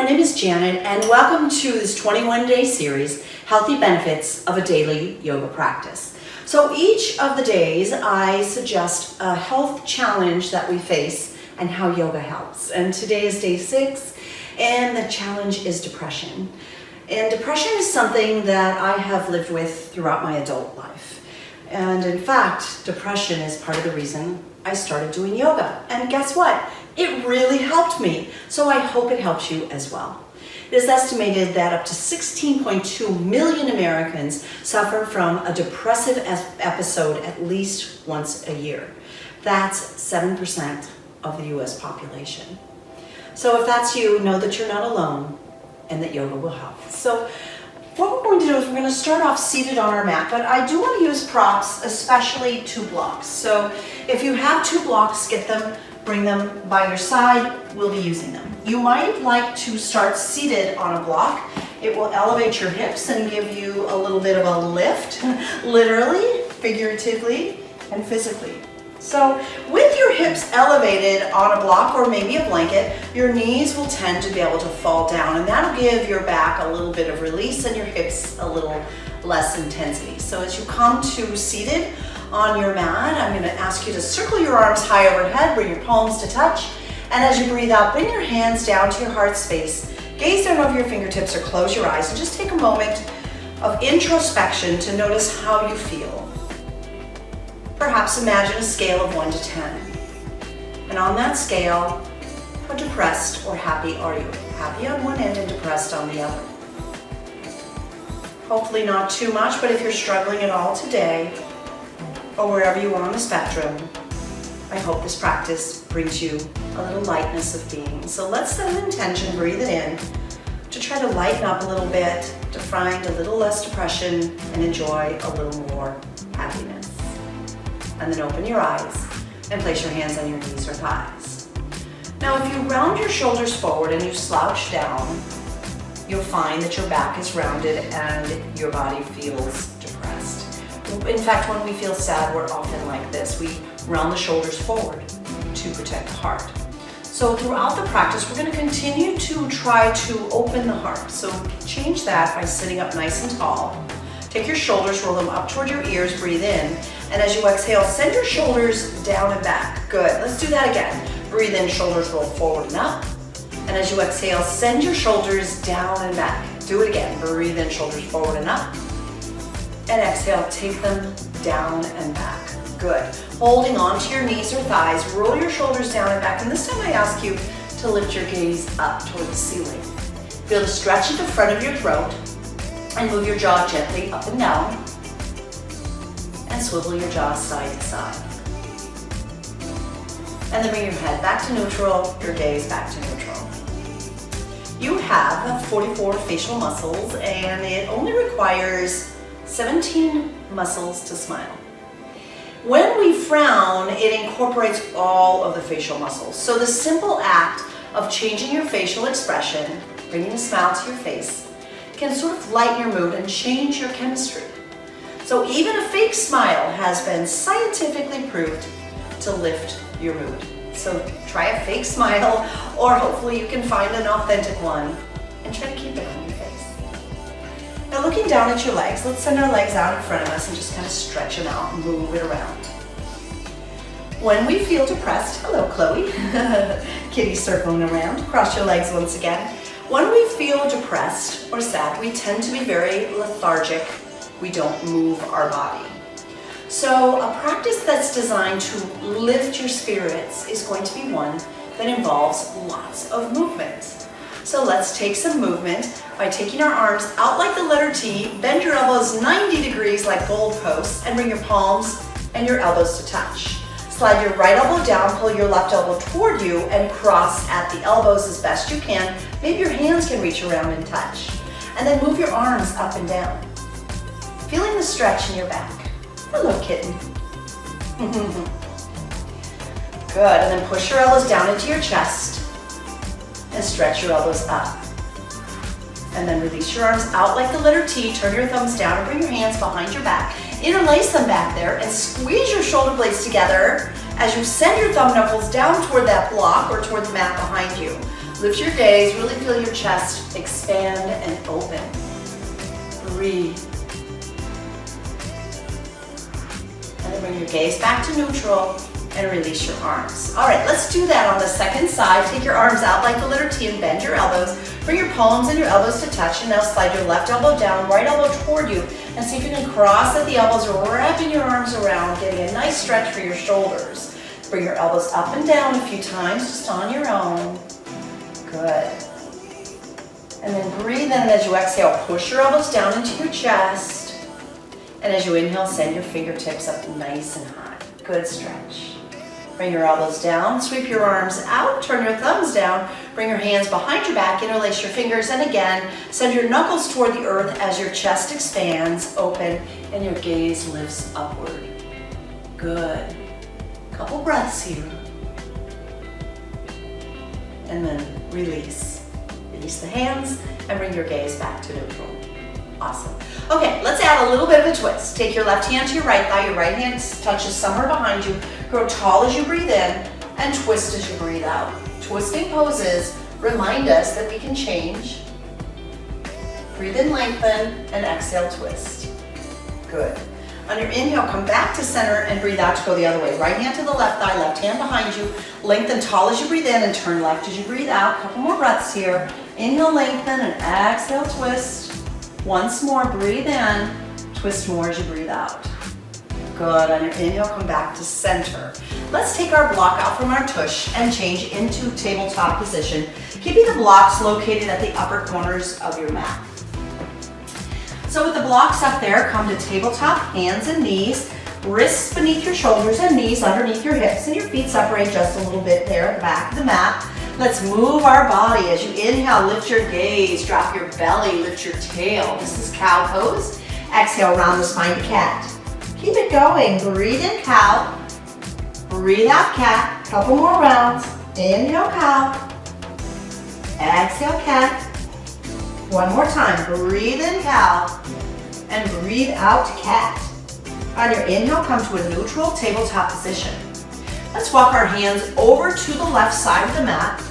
my name is Janet, and welcome to this 21-day series, Healthy Benefits of a Daily Yoga Practice. So each of the days, I suggest a health challenge that we face and how yoga helps. And today is day 6, and the challenge is depression. And depression is something that I have lived with throughout my adult life. And in fact, depression is part of the reason I started doing yoga. And guess what? It really helped me. So I hope it helps you as well. It is estimated that up to 16.2 million Americans suffer from a depressive episode at least once a year. That's 7% of the US population. So if that's you, know that you're not alone and that yoga will help. So what we're going to do is we're going to start off seated on our mat, but I do want to use props, especially 2 blocks. So if you have 2 blocks, get them, bring them by your side. We'll be using them. You might like to start seated on a block. It will elevate your hips and give you a little bit of a lift, literally, figuratively, and physically. So with your hips elevated on a block or maybe a blanket, your knees will tend to be able to fall down, and that'll give your back a little bit of release and your hips a little less intensity. So as you come to seated on your mat, I'm going to ask you to circle your arms high overhead, bring your palms to touch, and as you breathe out, bring your hands down to your heart space. Gaze down over your fingertips or close your eyes and just take a moment of introspection to notice how you feel. Perhaps imagine a scale of 1 to 10. And on that scale, how depressed or happy are you? Happy on one end and depressed on the other. Hopefully not too much, but if you're struggling at all today, or wherever you are on the spectrum, I hope this practice brings you a little lightness of being. So let's set an intention, breathe it in, to try to lighten up a little bit, to find a little less depression and enjoy a little more happiness. And then open your eyes and place your hands on your knees or thighs. Now if you round your shoulders forward and you slouch down, you'll find that your back is rounded and your body feels depressed. In fact, when we feel sad, we're often like this. We round the shoulders forward to protect the heart. So throughout the practice, we're going to continue to try to open the heart. So change that by sitting up nice and tall. Take your shoulders, roll them up toward your ears, breathe in. And as you exhale, send your shoulders down and back. Good. Let's do that again. Breathe in, shoulders roll forward and up. And as you exhale, send your shoulders down and back. Do it again. Breathe in, shoulders forward and up. And exhale, take them down and back. Good. Holding on to your knees or thighs, roll your shoulders down and back. And this time I ask you to lift your gaze up toward the ceiling. Feel the stretch at the front of your throat. And move your jaw gently up and down. And swivel your jaw side to side. And then bring your head back to neutral, your gaze back to neutral. You have 44 facial muscles, and it only requires 17 muscles to smile. When we frown, it incorporates all of the facial muscles. So the simple act of changing your facial expression, bringing a smile to your face, can sort of lighten your mood and change your chemistry. So even a fake smile has been scientifically proved to lift your mood. So try a fake smile, or hopefully you can find an authentic one and try to keep it on your face. Now looking down at your legs, let's send our legs out in front of us and just kind of stretch them out and move it around. When we feel depressed, hello Chloe, kitty circling around, cross your legs once again. When we feel depressed or sad, we tend to be very lethargic. We don't move our body. So a practice that's designed to lift your spirits is going to be one that involves lots of movement. So let's take some movement by taking our arms out like the letter T, bend your elbows 90 degrees like goalposts, and bring your palms and your elbows to touch. Slide your right elbow down, pull your left elbow toward you, and cross at the elbows as best you can. Maybe your hands can reach around and touch. And then move your arms up and down. Feeling the stretch in your back. Hello, kitten. Good, and then push your elbows down into your chest and stretch your elbows up. And then release your arms out like the letter T, turn your thumbs down and bring your hands behind your back. Interlace them back there and squeeze your shoulder blades together As you send your thumb knuckles down toward that block or toward the mat behind you, lift your gaze, really feel your chest expand and open. Breathe. And then bring your gaze back to neutral and release your arms. All right, let's do that on the second side. Take your arms out like the letter T and bend your elbows. Bring your palms and your elbows to touch, and now slide your left elbow down, right elbow toward you, and see if you can cross at the elbows, wrapping your arms around, getting a nice stretch for your shoulders. Bring your elbows up and down a few times, just on your own. Good. And then breathe in, and as you exhale, push your elbows down into your chest. And as you inhale, send your fingertips up nice and high. Good stretch. Bring your elbows down, sweep your arms out, turn your thumbs down, bring your hands behind your back, interlace your fingers, and again, send your knuckles toward the earth as your chest expands, open, and your gaze lifts upward. Good. Couple breaths here. And then release. Release the hands and bring your gaze back to neutral. Awesome. Okay, let's add a little bit of a twist. Take your left hand to your right thigh, your right hand touches somewhere behind you. Grow tall as you breathe in and twist as you breathe out. Twisting poses remind us that we can change. Breathe in, lengthen, and exhale, twist. Good. On your inhale, come back to center and breathe out to go the other way. Right hand to the left thigh, left hand behind you. Lengthen tall as you breathe in and turn left as you breathe out. Couple more breaths here. Inhale, lengthen, and exhale, twist. Once more, breathe in, twist more as you breathe out. Good, on your inhale, come back to center. Let's take our block out from our tush and change into tabletop position, keeping the blocks located at the upper corners of your mat. So with the blocks up there, come to tabletop, hands and knees, wrists beneath your shoulders and knees underneath your hips, and your feet separate just a little bit there at the back of the mat. Let's move our body. As you inhale, lift your gaze, drop your belly, lift your tail. This is cow pose. Exhale, round the spine to cat. Keep it going. Breathe in, cow. Breathe out, cat. Couple more rounds. Inhale, cow. Exhale, cat. One more time. Breathe in, cow. And breathe out, cat. On your inhale, come to a neutral tabletop position. Let's walk our hands over to the left side of the mat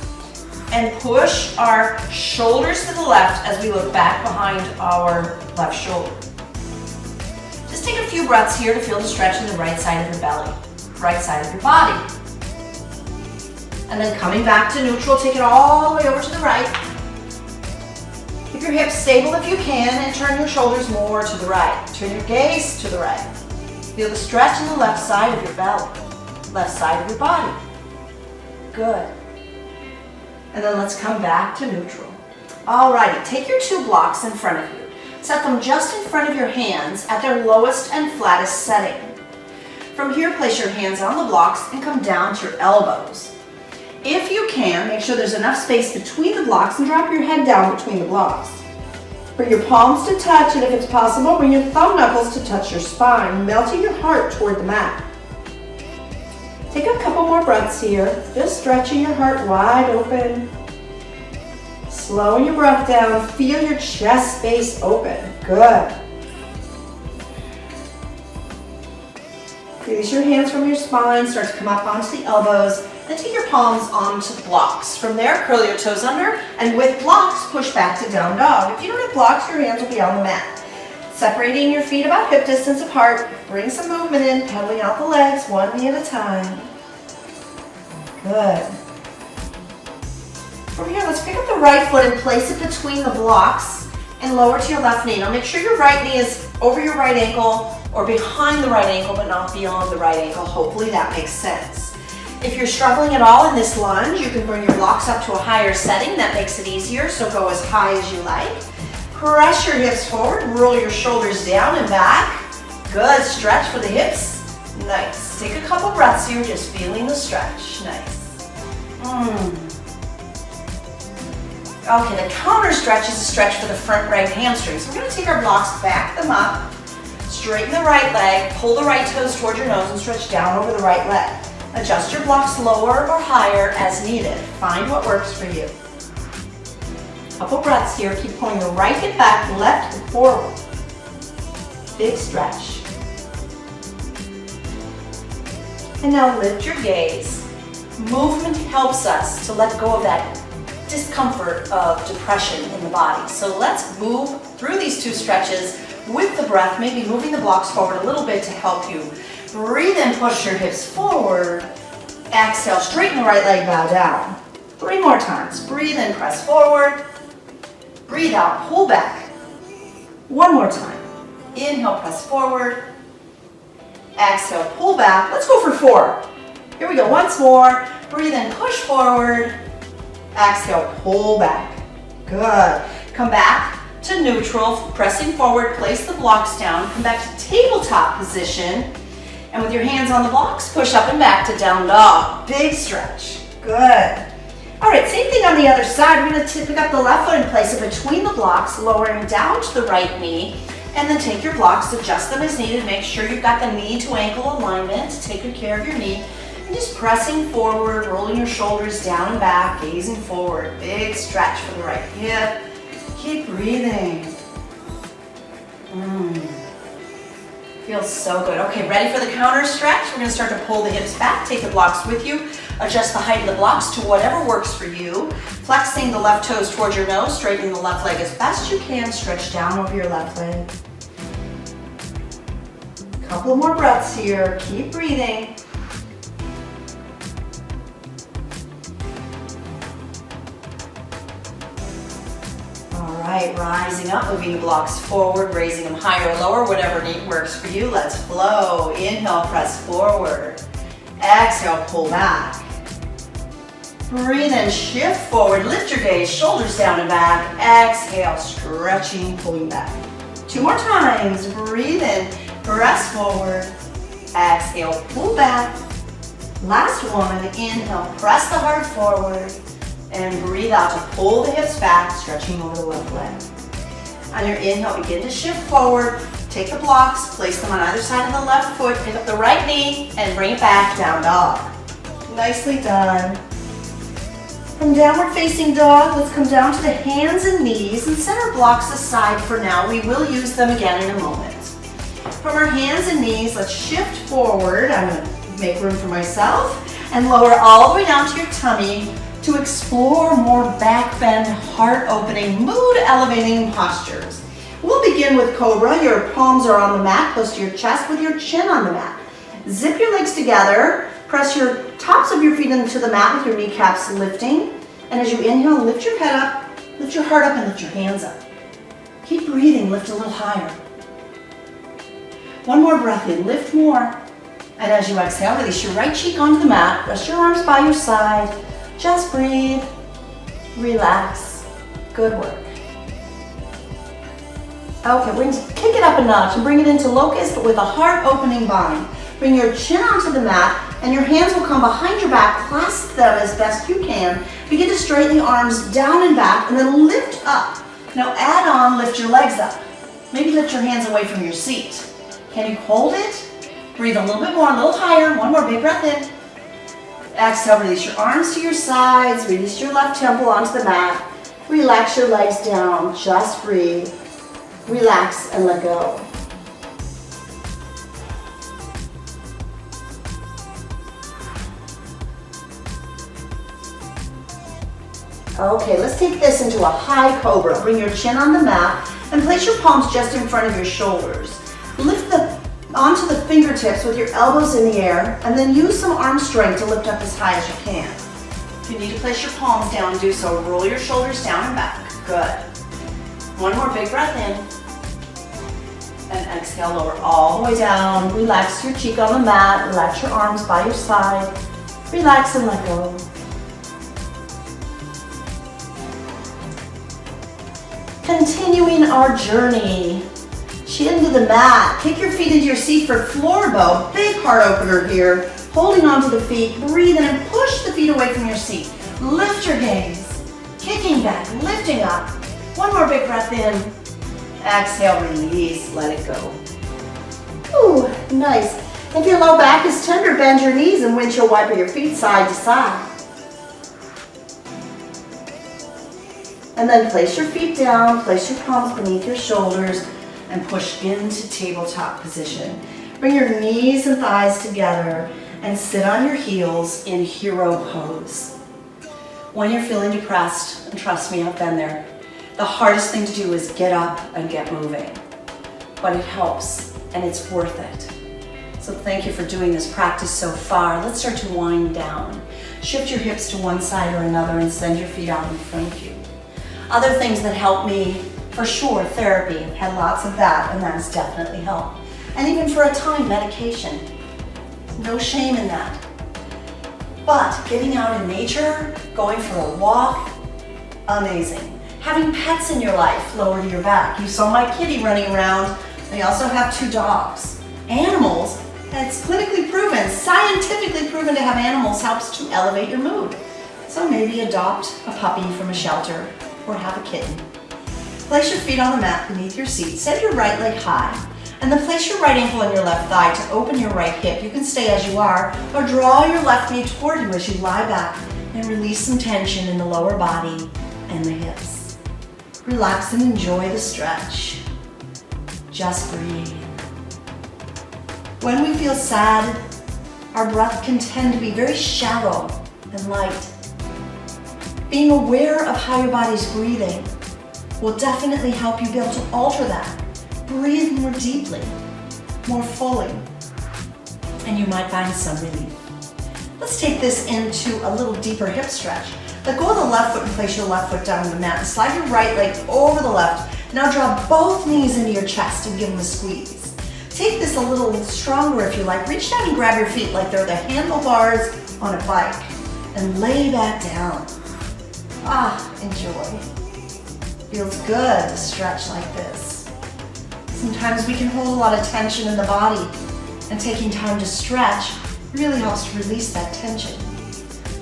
and push our shoulders to the left as we look back behind our left shoulder. Just take a few breaths here to feel the stretch in the right side of your belly, right side of your body. And then coming back to neutral, take it all the way over to the right. Keep your hips stable if you can and turn your shoulders more to the right. Turn your gaze to the right. Feel the stretch in the left side of your belly, left side of your body. Good. And then let's come back to neutral. Alrighty, take your two blocks in front of you. Set them just in front of your hands at their lowest and flattest setting. From here, place your hands on the blocks and come down to your elbows. If you can, make sure there's enough space between the blocks and drop your head down between the blocks. Bring your palms to touch, and if it's possible, bring your thumb knuckles to touch your spine, melting your heart toward the mat. Take a couple more breaths here, just stretching your heart wide open. Slowing your breath down, feel your chest space open. Good. Release your hands from your spine, start to come up onto the elbows, then take your palms onto the blocks. From there, curl your toes under, and with blocks, push back to down dog. If you don't have blocks, your hands will be on the mat. Separating your feet about hip distance apart, bring some movement in, pedaling out the legs, one knee at a time. Good. From here, let's pick up the right foot and place it between the blocks and lower to your left knee. Now make sure your right knee is over your right ankle or behind the right ankle, but not beyond the right ankle. Hopefully that makes sense. If you're struggling at all in this lunge, you can bring your blocks up to a higher setting. That makes it easier, so go as high as you like. Press your hips forward, roll your shoulders down and back. Good, stretch for the hips. Nice. Take a couple breaths here, just feeling the stretch. Nice. Okay, the counter stretch is a stretch for the front right hamstring. So we're going to take our blocks, back them up, straighten the right leg, pull the right toes toward your nose and stretch down over the right leg. Adjust your blocks lower or higher as needed. Find what works for you. Couple breaths here. Keep pulling your right hip back, left hip forward. Big stretch. And now lift your gaze. Movement helps us to let go of that discomfort of depression in the body. So let's move through these two stretches with the breath, maybe moving the blocks forward a little bit to help you. Breathe in, push your hips forward. Exhale, straighten the right leg, bow down. 3 more times. Breathe in, press forward. Breathe out, pull back. 1 more time. Inhale, press forward. Exhale, pull back. Let's go for 4. Here we go, once more. Breathe in, push forward. Exhale, pull back. Good. Come back to neutral, pressing forward, place the blocks down. Come back to tabletop position. And with your hands on the blocks, push up and back to down dog. Big stretch. Good. All right, same thing on the other side. We're going to pick up the left foot and place it between the blocks, lowering down to the right knee. And then take your blocks, adjust them as needed. Make sure you've got the knee to ankle alignment. Take good care of your knee. And just pressing forward, rolling your shoulders down and back, gazing forward. Big stretch for the right hip. Keep breathing. Feels so good. Okay, ready for the counter stretch? We're going to start to pull the hips back. Take the blocks with you. Adjust the height of the blocks to whatever works for you. Flexing the left toes towards your nose, straightening the left leg as best you can. Stretch down over your left leg. Couple more breaths here. Keep breathing. All right, rising up, moving the blocks forward, raising them higher or lower, whatever works for you. Let's flow. Inhale, press forward. Exhale, pull back. Breathe in, shift forward, lift your gaze, shoulders down and back. Exhale, stretching, pulling back. 2 more times. Breathe in, press forward. Exhale, pull back. Last one. Inhale, press the heart forward. And breathe out to pull the hips back, stretching over the left leg. On your inhale, begin to shift forward. Take the blocks, place them on either side of the left foot, pick up the right knee, and bring it back, down dog. Nicely done. From downward facing dog, let's come down to the hands and knees and set our blocks aside for now. We will use them again in a moment. From our hands and knees, let's shift forward. I'm going to make room for myself and lower all the way down to your tummy to explore more back bend, heart opening, mood elevating postures. We'll begin with Cobra. Your palms are on the mat, close to your chest with your chin on the mat. Zip your legs together. Press your tops of your feet into the mat with your kneecaps lifting. And as you inhale, lift your head up, lift your heart up, and lift your hands up. Keep breathing, lift a little higher. 1 more breath in, lift more. And as you exhale, release your right cheek onto the mat. Rest your arms by your side. Just breathe, relax. Good work. Okay, we're going to kick it up a notch and bring it into locust, but with a heart-opening bind. Bring your chin onto the mat, and your hands will come behind your back. Clasp them as best you can. Begin to straighten the arms down and back, and then lift up. Now add on, lift your legs up. Maybe lift your hands away from your seat. Can you hold it? Breathe a little bit more, a little higher. 1 more big breath in. Exhale, release your arms to your sides. Release your left temple onto the mat. Relax your legs down. Just breathe. Relax and let go. Okay, let's take this into a high cobra. Bring your chin on the mat and place your palms just in front of your shoulders. Lift onto the fingertips with your elbows in the air, and then use some arm strength to lift up as high as you can. If you need to place your palms down, do so. Roll your shoulders down and back. Good. 1 more big breath in. And exhale, lower all the way down. Relax your cheek on the mat. Relax your arms by your side. Relax and let go. Continuing our journey. Chin to the mat. Kick your feet into your seat for floor bow. Big heart opener here. Holding onto the feet. Breathe in and push the feet away from your seat. Lift your gaze. Kicking back, lifting up. 1 more big breath in. Exhale, release, let it go. Ooh, nice. If your low back is tender, bend your knees and windshield wiper your feet side to side. And then place your feet down, place your palms beneath your shoulders, and push into tabletop position. Bring your knees and thighs together and sit on your heels in hero pose. When you're feeling depressed, and trust me, I've been there, the hardest thing to do is get up and get moving. But it helps, and it's worth it. So thank you for doing this practice so far. Let's start to wind down. Shift your hips to one side or another and send your feet out in front of you. Other things that help me, for sure, therapy. I've had lots of that, and that has definitely helped. And even for a time, medication. No shame in that. But getting out in nature, going for a walk, amazing. Having pets in your life lower your back. You saw my kitty running around. They also have 2 dogs. Animals, it's clinically proven, scientifically proven to have animals helps to elevate your mood. So maybe adopt a puppy from a shelter or have a kitten. Place your feet on the mat beneath your seat. Set your right leg high. And then place your right ankle on your left thigh to open your right hip. You can stay as you are, or draw your left knee toward you as you lie back and release some tension in the lower body and the hips. Relax and enjoy the stretch. Just breathe. When we feel sad, our breath can tend to be very shallow and light. Being aware of how your body's breathing will definitely help you be able to alter that. Breathe more deeply, more fully, and you might find some relief. Let's take this into a little deeper hip stretch. Let go of the left foot and place your left foot down on the mat. Slide your right leg over the left. Now draw both knees into your chest and give them a squeeze. Take this a little stronger if you like. Reach down and grab your feet like they're the handlebars on a bike and lay back down. Enjoy. Feels good to stretch like this. Sometimes we can hold a lot of tension in the body, and taking time to stretch really helps to release that tension.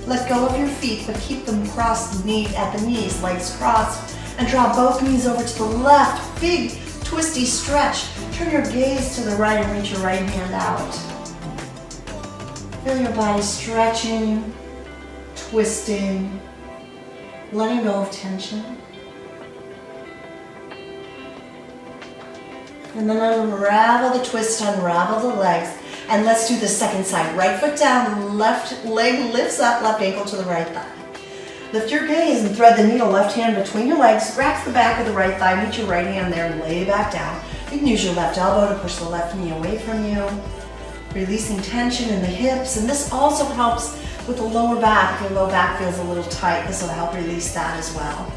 Let go of your feet, but keep them crossed at the knees, legs crossed, and draw both knees over to the left. Big, twisty stretch. Turn your gaze to the right and reach your right hand out. Feel your body stretching, twisting, letting go of tension. And then unravel the twist, unravel the legs. And let's do the second side. Right foot down, left leg lifts up, left ankle to the right thigh. Lift your gaze and thread the needle, left hand between your legs, scratch the back of the right thigh, meet your right hand there and lay back down. You can use your left elbow to push the left knee away from you, releasing tension in the hips. And this also helps with the lower back. If your low back feels a little tight, this will help release that as well.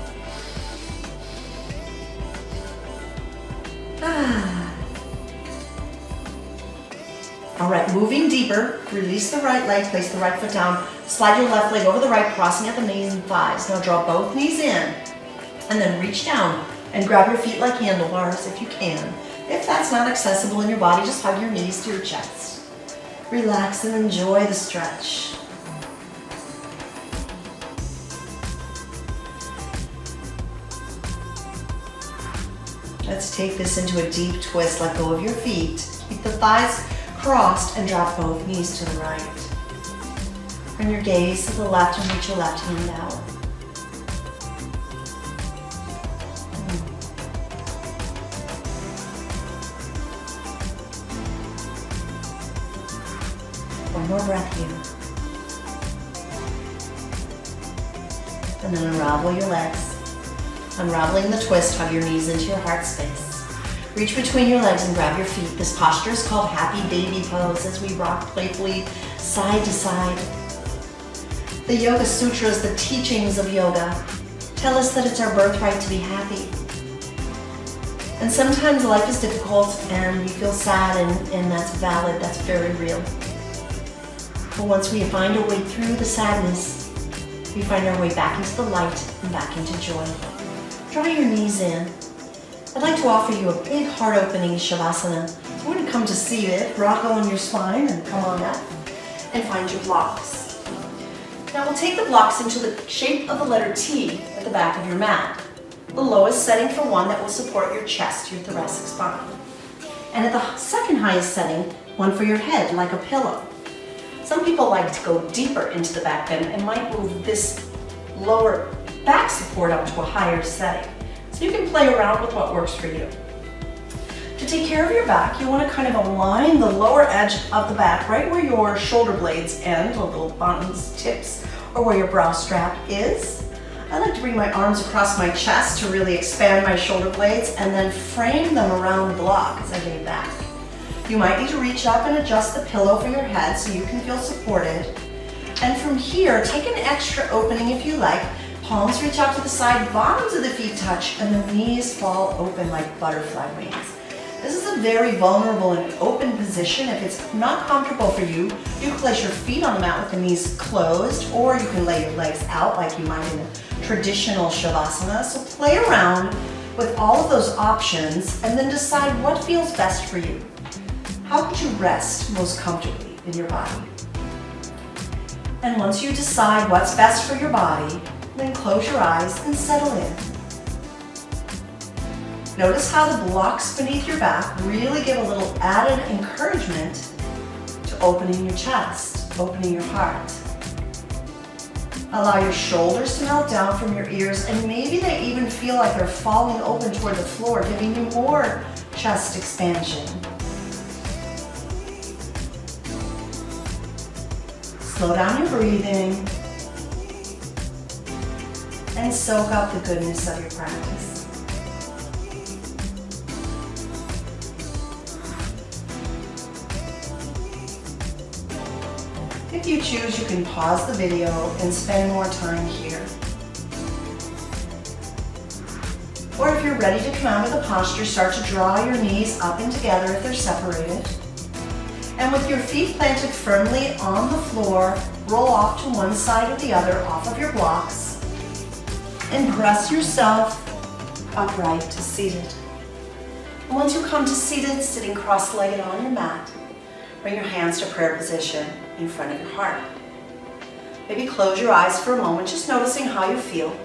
All right, moving deeper, release the right leg, place the right foot down, slide your left leg over the right, crossing at the knees and thighs. Now draw both knees in, and then reach down and grab your feet like handlebars if you can. If that's not accessible in your body, just hug your knees to your chest. Relax and enjoy the stretch. Let's take this into a deep twist. Let go of your feet. Keep the thighs crossed and drop both knees to the right. Turn your gaze to the left and reach your left hand out. One more breath here. And then unravel your legs. Unraveling the twist, hug your knees into your heart space. Reach between your legs and grab your feet. This posture is called happy baby pose as we rock playfully side to side. The Yoga Sutras, the teachings of yoga, tell us that it's our birthright to be happy. And sometimes life is difficult and we feel sad, and that's valid, that's very real. But once we find a way through the sadness, we find our way back into the light and back into joy. Draw your knees in. I'd like to offer you a big heart-opening Shavasana. So we're going to come to seated, rock on your spine and come on up and find your blocks. Now we'll take the blocks into the shape of the letter T at the back of your mat. The lowest setting for one that will support your chest, your thoracic spine. And at the second highest setting, one for your head, like a pillow. Some people like to go deeper into the back bend and might move this lower back support up to a higher setting. So you can play around with what works for you. To take care of your back, you want to kind of align the lower edge of the back right where your shoulder blades end, the little buttons, tips, or where your brow strap is. I like to bring my arms across my chest to really expand my shoulder blades and then frame them around the block as I lay back. You might need to reach up and adjust the pillow for your head so you can feel supported. And from here, take an extra opening if you like. Palms reach out to the side, bottoms of the feet touch, and the knees fall open like butterfly wings. This is a very vulnerable and open position. If it's not comfortable for you, you can place your feet on the mat with the knees closed, or you can lay your legs out like you might in a traditional Shavasana. So play around with all of those options and then decide what feels best for you. How could you rest most comfortably in your body? And once you decide what's best for your body, then close your eyes and settle in. Notice how the blocks beneath your back really give a little added encouragement to opening your chest, opening your heart. Allow your shoulders to melt down from your ears, and maybe they even feel like they're falling open toward the floor, giving you more chest expansion. Slow down your breathing and soak up the goodness of your practice. If you choose, you can pause the video and spend more time here. Or if you're ready to come out of the posture, start to draw your knees up and together if they're separated. And with your feet planted firmly on the floor, roll off to one side or the other off of your blocks. And press yourself upright to seated. And once you come to seated, sitting cross-legged on your mat, bring your hands to prayer position in front of your heart. Maybe close your eyes for a moment, just noticing how you feel.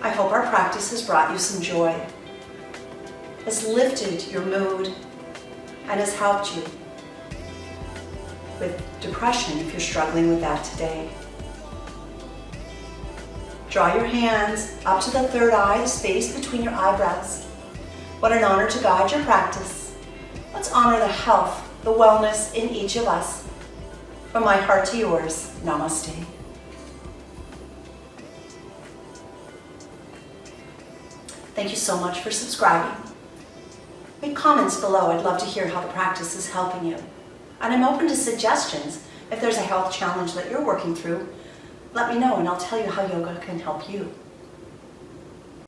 I hope our practice has brought you some joy, has lifted your mood, and has helped you with depression if you're struggling with that today. Draw your hands up to the third eye, the space between your eyebrows. What an honor to guide your practice. Let's honor the health, the wellness in each of us. From my heart to yours, namaste. Thank you so much for subscribing. Leave comments below. I'd love to hear how the practice is helping you. And I'm open to suggestions. If there's a health challenge that you're working through, let me know and I'll tell you how yoga can help you.